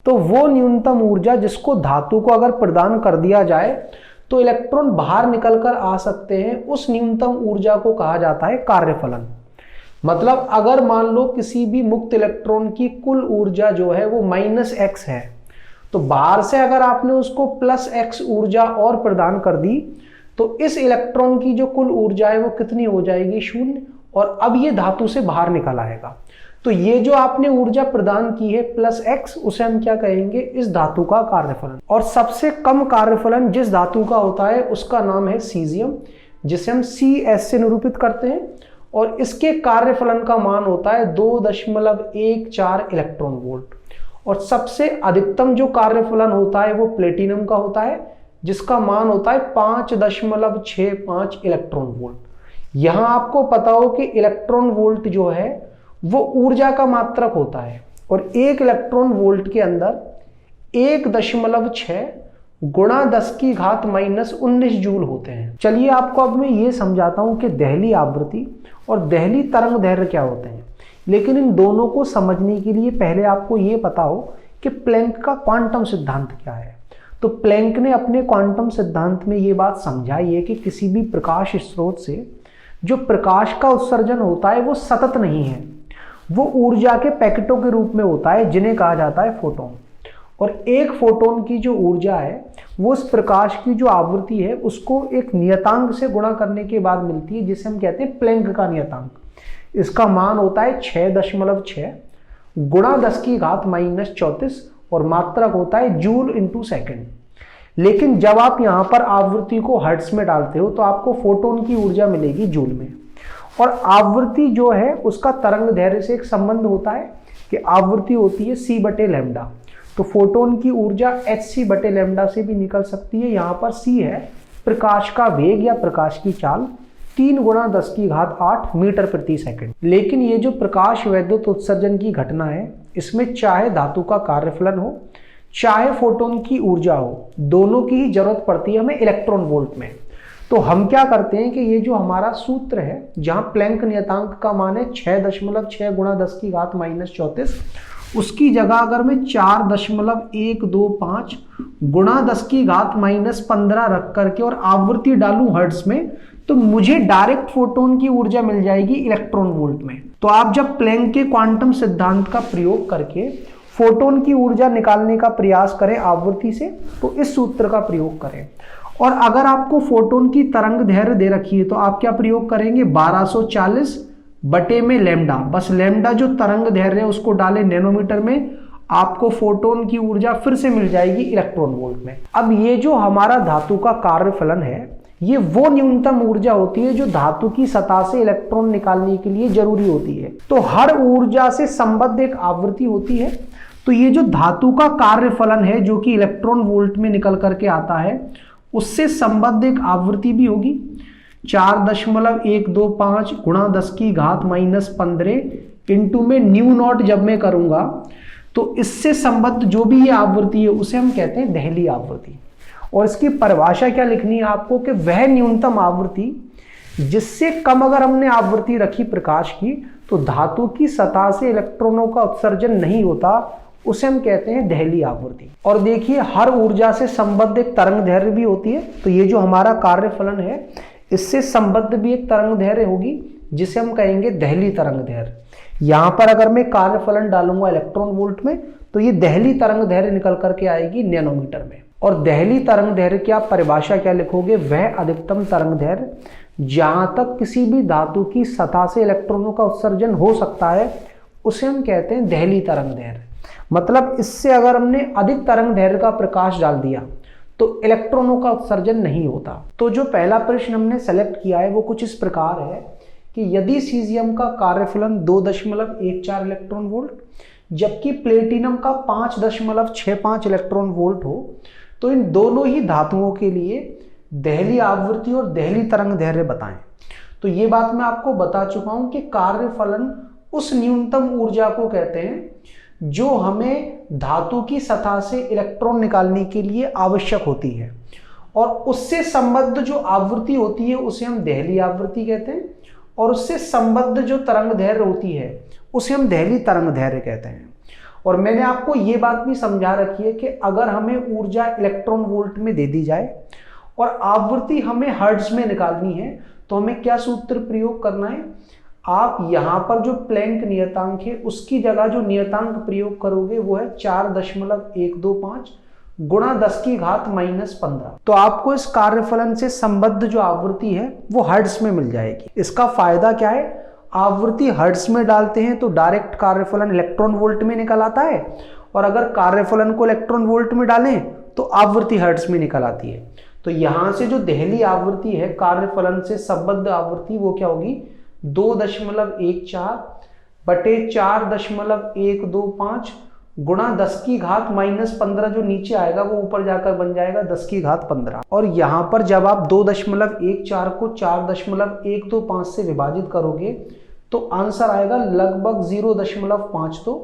तो वो न्यूनतम ऊर्जा जिसको धातु को अगर प्रदान कर दिया जाए तो इलेक्ट्रॉन बाहर निकलकर आ सकते हैं, उस न्यूनतम ऊर्जा को कहा जाता है कार्यफलन। मतलब अगर मान लो किसी भी मुक्त इलेक्ट्रॉन की कुल ऊर्जा जो है वो -x है, तो बाहर से अगर आपने उसको +x ऊर्जा और प्रदान कर दी तो इस इलेक्ट्रॉन की जो कुल ऊर्जा है वो कितनी हो जाएगी, 0। और अब ये धातु से बाहर निकल आएगा। तो ये जो आपने ऊर्जा प्रदान की है +x, उसे हम क्या कहेंगे, इस धातु का कार्यफलन। और सबसे कम कार्यफलन जिस धातु का होता है उसका नाम है सीजियम, जिसे हम Cs से निरूपित करते हैं। और इसके कार्यफलन का मान होता है 2.14 इलेक्ट्रॉन वोल्ट। और सबसे अधिकतम जो कार्यफलन होता है वो प्लेटिनम का होता है, जिसका मान होता है 5.65 इलेक्ट्रॉन वोल्ट। यहां आपको पता हो कि इलेक्ट्रॉन वोल्ट जो है वो ऊर्जा का मात्रक होता है, और 1 इलेक्ट्रॉन वोल्ट के अंदर 1.6 गुणा 10⁻⁻19 जूल होते हैं। चलिए आपको अब मैं ये समझाता हूं कि दहली आवृत्ति और दहली तरंग दैर्घ्य क्या होते हैं। लेकिन इन दोनों को समझने के लिए पहले आपको ये पता हो कि प्लैंक का क्वांटम सिद्धांत क्या है। तो प्लैंक ने अपने क्वांटम सिद्धांत में ये बात समझाई है कि किसी भी प्रकाश स्रोत से जो प्रकाश का उत्सर्जन होता है वो सतत नहीं है, वो ऊर्जा के पैकेटों के रूप में होता है, जिन्हें कहा जाता है फोटोन। और एक फोटोन की जो ऊर्जा है वो उस प्रकाश की जो आवृत्ति है उसको एक नियतांक से गुणा करने के बाद मिलती है, जिसे हम कहते हैं प्लैंक का नियतांक। इसका मान होता है 6.6 गुणा 10⁻⁻34 और मात्रक होता है जूल इंटू सेकेंड। लेकिन जब आप यहाँ पर आवृत्ति को हर्ट्ज में डालते हो तो आपको फोटोन की ऊर्जा मिलेगी जूल में। और आवृत्ति जो है उसका तरंग दैर्घ्य से एक संबंध होता है कि आवृत्ति होती है c/λ। तो फोटोन की ऊर्जा hc/λ से भी निकल सकती है। यहाँ पर c है प्रकाश का वेग या प्रकाश की चाल, 3 गुणा 10⁸ मीटर प्रति सेकंड। लेकिन ये जो प्रकाश वैद्युत उत्सर्जन की घटना है, इसमें चाहे धातु का कार्यफलन हो चाहे फोटोन की ऊर्जा हो, दोनों की ही जरूरत पड़ती है हमें इलेक्ट्रॉन वोल्ट में। तो हम क्या करते हैं कि ये जो हमारा सूत्र है जहां प्लैंक नियतांक का मान है 6.6 गुणा 10⁻⁻34, उसकी जगह अगर मैं 4.125 गुणा 10⁻⁻15 रख करके और आवृत्ति डालूं हर्ट्ज में, तो मुझे डायरेक्ट फोटोन की ऊर्जा मिल जाएगी इलेक्ट्रॉन वोल्ट में। तो आप जब प्लैंक के क्वांटम सिद्धांत का प्रयोग करके फोटोन की ऊर्जा निकालने का प्रयास करें आवृत्ति से, तो इस सूत्र का प्रयोग करें। और अगर आपको फोटोन की तरंग दैर्घ्य दे रखी है तो आप क्या प्रयोग करेंगे, 1240/λ। बस लैम्डा जो तरंग दैर्घ्य है उसको डालें नैनोमीटर में, आपको फोटोन की ऊर्जा फिर से मिल जाएगी इलेक्ट्रॉन वोल्ट में। अब ये जो हमारा धातु का कार्यफलन है, ये वो न्यूनतम ऊर्जा होती है जो धातु की सतह से इलेक्ट्रॉन निकालने के लिए जरूरी होती है। तो हर ऊर्जा से संबद्ध एक आवृत्ति होती है। तो ये जो धातु का कार्यफलन है जो कि इलेक्ट्रॉन वोल्ट में निकल करके आता है, उससे संबद्ध एक आवृत्ति भी होगी 4.125 गुणा 10⁻⁻15 इंटू में ν0 जब मैं करूंगा तो इससे संबद्ध जो भी ये आवृत्ति है उसे हम कहते हैं दहली आवृत्ति। और इसकी परिभाषा क्या लिखनी है आपको कि वह न्यूनतम आवृत्ति जिससे कम अगर हमने आवृत्ति रखी प्रकाश की तो धातु की सतह से इलेक्ट्रॉनों का उत्सर्जन नहीं होता, उसे हम कहते हैं दहली आवृत्ति। और देखिए हर ऊर्जा से संबद्ध एक तरंग दैर्घ्य भी होती है। तो ये जो हमारा कार्यफलन है इससे संबद्ध भी एक तरंग दैर्घ्य होगी जिसे हम कहेंगे दहली तरंग दैर्घ्य। यहां पर अगर मैं कार्यफलन डालूंगा इलेक्ट्रॉन वोल्ट में तो ये दहली तरंग दैर्घ्य निकल करके आएगी नैनोमीटर में। और दहली तरंग दैर्घ्य की आप परिभाषा क्या लिखोगे, वह अधिकतम तरंग दैर्घ्य जहां तक किसी भी धातु की सतह से इलेक्ट्रॉनों का उत्सर्जन हो सकता है उसे हम कहते हैं दहली तरंग दैर्घ्य। मतलब इससे अगर हमने अधिक तरंग दैर्घ्य का प्रकाश डाल दिया तो इलेक्ट्रॉनों का उत्सर्जन नहीं होता। तो जो पहला प्रश्न हमने सेलेक्ट किया है वो कुछ इस प्रकार है कि यदि सीजियम का कार्यफलन 2.14 इलेक्ट्रॉन वोल्ट जबकि प्लेटिनम का 5.65 इलेक्ट्रॉन वोल्ट हो, तो इन दोनों ही धातुओं के लिए दहली आवृत्ति और दहली तरंग दैर्घ्य बताएं। तो ये बात मैं आपको बता चुका हूं कि कार्यफलन उस न्यूनतम ऊर्जा को कहते हैं जो हमें धातु की सतह से इलेक्ट्रॉन निकालने के लिए आवश्यक होती है, और उससे संबद्ध जो आवृत्ति होती है उसे हम दहली आवृत्ति कहते हैं, और उससे संबद्ध जो तरंग दैर्घ्य होती है उसे हम दहली तरंग दैर्घ्य कहते हैं। और मैंने आपको ये बात भी समझा रखी है कि अगर हमें ऊर्जा इलेक्ट्रॉन वोल्ट में दे दी जाए और आवृत्ति हमें हर्ट्ज में निकालनी है तो हमें क्या सूत्र प्रयोग करना है, आप यहां पर जो प्लैंक नियतांक है उसकी जगह जो नियतांक प्रयोग करोगे वो है 4.125 गुणा 10⁻⁻15। तो आपको इस कार्यफलन से संबद्ध जो आवृत्ति है वो हर्ट्ज में मिल जाएगी। इसका फायदा क्या है, आवृत्ति हर्ट्ज में डालते हैं तो डायरेक्ट कार्यफलन इलेक्ट्रॉन वोल्ट में निकल आता है, और अगर कार्यफलन को इलेक्ट्रॉन वोल्ट में डालें तो आवृत्ति हर्ट्ज में निकल आती है। तो यहां से जो देहली आवृत्ति है कार्यफलन से संबद्ध आवृत्ति वो क्या होगी, 2.14 बटे 4.125 गुणा 10⁻⁻15, जो नीचे आएगा वो ऊपर जाकर बन जाएगा 10⁻15। और यहां पर जब आप 2.14 को 4.125 से विभाजित करोगे तो आंसर आएगा लगभग 0.52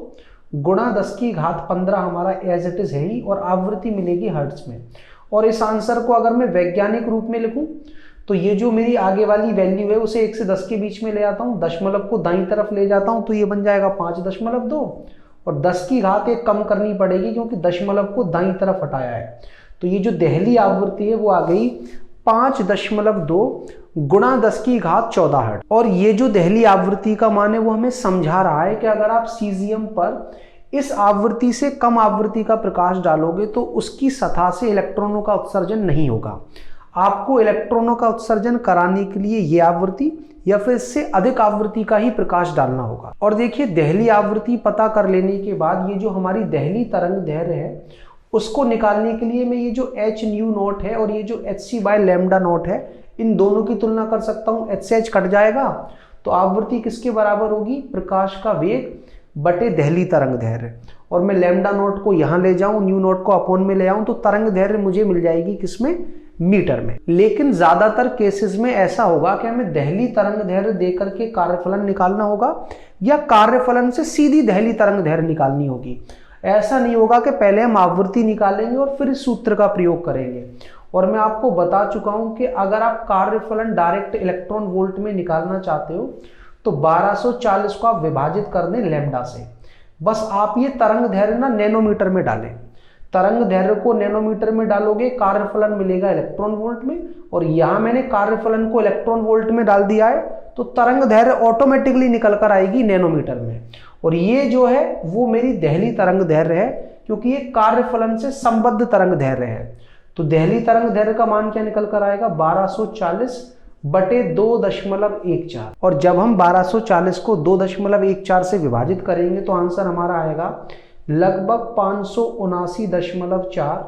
गुणा 10⁻15 हमारा एज इट इज है ही, और आवृत्ति मिलेगी हर्ट्ज में। और इस आंसर को अगर मैं वैज्ञानिक रूप में लिखूं तो ये जो मेरी आगे वाली वैल्यू है उसे 1 से 10 के बीच में ले आता हूं, दशमलव को दाईं तरफ ले जाता हूं तो ये बन जाएगा 5.2, और 10⁻1 कम करनी पड़ेगी क्योंकि दशमलव को दाईं तरफ हटाया है। तो ये जो देहली आवृत्ति है वो आ गई 5.2 गुणा 10⁻14 हर्ट्ज। और ये जो देहली आवृत्ति का मान है वो हमें समझा रहा है कि अगर आप सीजियम पर इस आवृत्ति से कम आवृत्ति का प्रकाश डालोगे तो उसकी सतह से इलेक्ट्रॉनों का उत्सर्जन नहीं होगा। आपको इलेक्ट्रॉनों का उत्सर्जन कराने के लिए ये आवृत्ति या फिर इससे अधिक आवृत्ति का ही प्रकाश डालना होगा। और देखिए देहली आवृत्ति पता कर लेने के बाद ये जो हमारी देहली तरंग दैर्ध्य है उसको निकालने के लिए मैं ये जो h/ν0 है और ये जो hc/λ0 है इन दोनों की तुलना कर सकता हूँ। h से h कट जाएगा तो आवृत्ति किसके बराबर होगी, प्रकाश का वेग बटे देहली तरंग दैर्ध्य। और मैं λ0 को यहाँ ले जाऊं, ν0 को अपॉन में ले आऊं तो तरंग दैर्ध्य मुझे मिल जाएगी किसमें, मीटर में। लेकिन ज्यादातर केसेस में ऐसा होगा कि हमें देहली तरंग दैर्ध्य देकर के कार्यफलन निकालना होगा या कार्यफलन से सीधी देहली तरंग दैर्ध्य निकालनी होगी। ऐसा नहीं होगा कि पहले हम आवृत्ति निकालेंगे और फिर इस सूत्र का प्रयोग करेंगे। और मैं आपको बता चुका हूं कि अगर आप कार्यफलन डायरेक्ट इलेक्ट्रॉन वोल्ट में निकालना चाहते हो तो 1240 को आप विभाजित कर दें लैम्डा से। बस आप ये तरंग दैर्ध्य ना नैनोमीटर में डालें, तरंग दैर्ध्य को नैनोमीटर में डालोगे कार्यफलन मिलेगा इलेक्ट्रॉन वोल्ट में, और यहां मैंने कार्यफलन को इलेक्ट्रॉन वोल्ट में डाल दिया है तो तरंग दैर्ध्य ऑटोमेटिकली निकल कर आएगी नैनोमीटर में। और ये जो है वो मेरी देहली तरंग दैर्ध्य है क्योंकि ये कार्यफलन से संबद्ध तरंग दैर्ध्य है। तो देहली तरंग दैर्ध्य का मान क्या निकल कर आएगा, 1240 बटे 2.14। और जब हम 1240 को 2.14 से विभाजित करेंगे तो आंसर हमारा आएगा लगभग 579.4,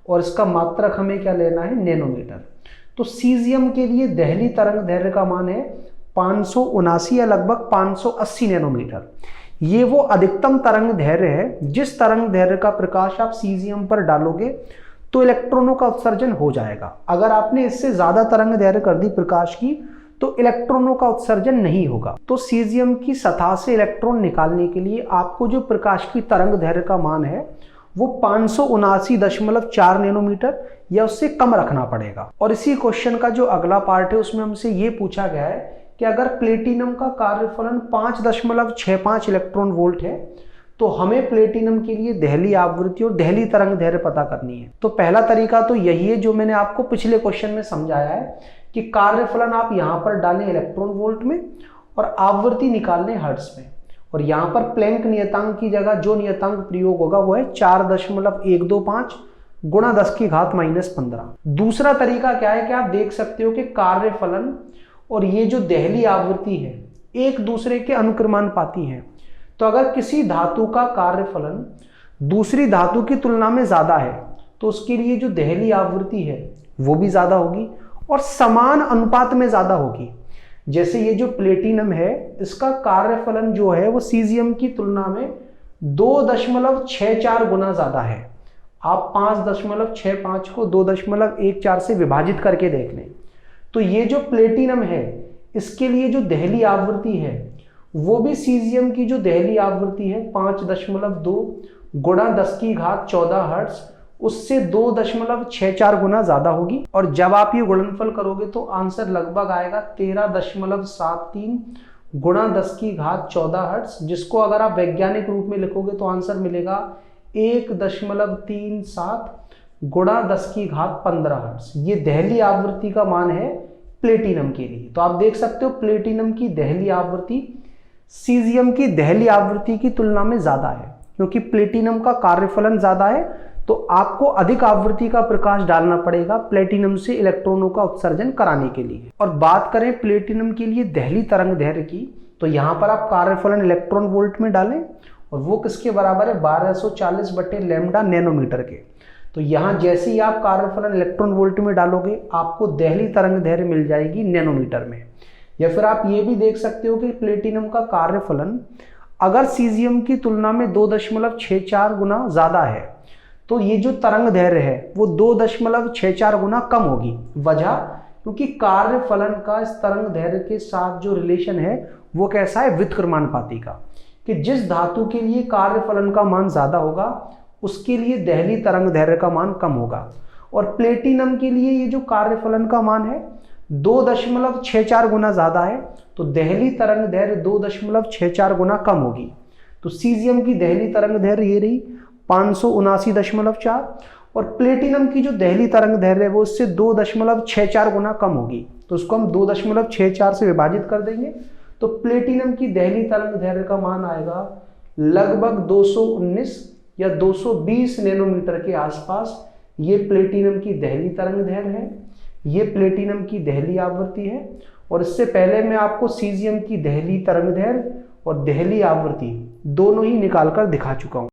और इसका मात्रक हमें क्या लेना है, नैनोमीटर। तो सीजियम के लिए देहली तरंग दैर्ध्य का मान है 579 या लगभग 580 नैनोमीटर। ये वो अधिकतम तरंग दैर्ध्य है जिस तरंग दैर्ध्य का प्रकाश आप सीजियम पर डालोगे तो इलेक्ट्रॉनों का उत्सर्जन हो जाएगा। अगर आपने इससे ज्यादा तरंग दैर्ध्य कर दी प्रकाश की तो इलेक्ट्रॉनों का उत्सर्जन नहीं होगा। तो सीजियम की सतह से इलेक्ट्रॉन निकालने के लिए आपको जो प्रकाश की तरंग दैर्ध्य का मान है वो 579.4 नैनोमीटर या उससे कम रखना पड़ेगा। और इसी क्वेश्चन का जो अगला पार्ट है उसमें हमसे ये पूछा गया है कि अगर प्लेटिनम का कार्यफलन 5.65 इलेक्ट्रॉन वोल्ट है तो हमें प्लेटिनम के लिए देहली आवृत्ति और देहली तरंग दैर्ध्य पता करनी है। तो पहला तरीका तो यही है जो मैंने आपको पिछले क्वेश्चन में समझाया है कि कार्यफलन आप यहां पर डालें इलेक्ट्रॉन वोल्ट में और आवृत्ति निकालने हर्ट्ज में, और यहां पर प्लैंक नियतांक की जगह जो नियतांक प्रयोग होगा वो है 4.125 गुणा 10⁻⁻15। दूसरा तरीका क्या है कि आप देख सकते हो कि कार्यफलन और ये जो देहली आवृत्ति है एक दूसरे के अनुक्रमानुपाती हैं। तो अगर किसी धातु का कार्यफलन दूसरी धातु की तुलना में ज्यादा है तो उसके लिए जो देहली आवृत्ति है वो भी ज्यादा होगी और समान अनुपात में ज्यादा होगी। जैसे ये जो प्लेटिनम है इसका कार्यफलन जो है वो सीजियम की तुलना में 2.64 गुना ज्यादा है। आप 5.65 को 2.14 से विभाजित करके देख लें तो ये जो प्लेटिनम है इसके लिए जो देहली आवृत्ति है वो भी सीजियम की जो देहली आवृत्ति है 5.2 गुणा 10⁻14 हर्ट्ज उससे 2.64 गुना ज्यादा होगी। और जब आप ये गुणनफल करोगे तो आंसर लगभग आएगा 13.73 गुणा 10 की घात 14 हर्ट्ज, जिसको अगर आप वैज्ञानिक रूप में लिखोगे तो आंसर मिलेगा 1.37 गुणा 10 की घात 15 हर्ट्ज। ये दहली आवृत्ति का मान है प्लेटिनम के लिए। तो आप देख सकते हो प्लेटिनम की दहली आवृत्ति सीजियम की दहली आवृत्ति की तुलना में ज्यादा है, क्योंकि प्लेटिनम का कार्यफलन ज्यादा है, तो आपको अधिक आवृत्ति का प्रकाश डालना पड़ेगा प्लेटिनम से इलेक्ट्रॉनों का उत्सर्जन कराने के लिए। और बात करें प्लेटिनम के लिए दहली तरंग दैर्घ्य की, तो यहां पर आप कार्यफलन इलेक्ट्रॉन वोल्ट में डालें और वो किसके बराबर है 1240 बटे लैम्डा नैनोमीटर के। तो यहां जैसे ही आप कार्यफलन इलेक्ट्रॉन वोल्ट में डालोगे आपको दहली तरंग दैर्घ्य मिल जाएगी नैनोमीटर में। या फिर आप ये भी देख सकते हो कि प्लेटिनम का कार्यफलन अगर सीजियम की तुलना में 2.64 गुना ज्यादा है, तो ये जो तरंग दैर्घ्य है वो 2.64 गुना कम होगी। वजह, क्योंकि कार्यफलन का इस तरंग दैर्घ्य के साथ जो रिलेशन है वो कैसा है, व्युत्क्रमानुपाती का, कि जिस धातु के लिए कार्यफलन का मान ज्यादा होगा उसके लिए दहली तरंग दैर्घ्य का मान कम होगा। और प्लेटिनम के लिए ये जो कार्यफलन का मान है 2.64 गुना ज्यादा है, तो दहली तरंग दैर्घ्य 2.64 गुना कम होगी। तो सीजियम की दहली तरंग दैर्घ्य ये रही 579.4, और प्लेटिनम की जो दहली तरंग दैर्घ्य है वो उससे 2.64 गुना कम होगी। तो उसको हम 2.64 से विभाजित कर देंगे, तो प्लेटिनम की दहली तरंग दैर्घ्य का मान आएगा लगभग 219 या 220 नैनोमीटर के आसपास। ये प्लेटिनम की दहली तरंग दैर्घ्य है, ये प्लेटिनम की दहली आवृत्ति है। और इससे पहले मैं आपको सीजियम की दहली तरंग दैर्घ्य और दहली आवृत्ति दोनों ही निकाल कर दिखा चुका हूं।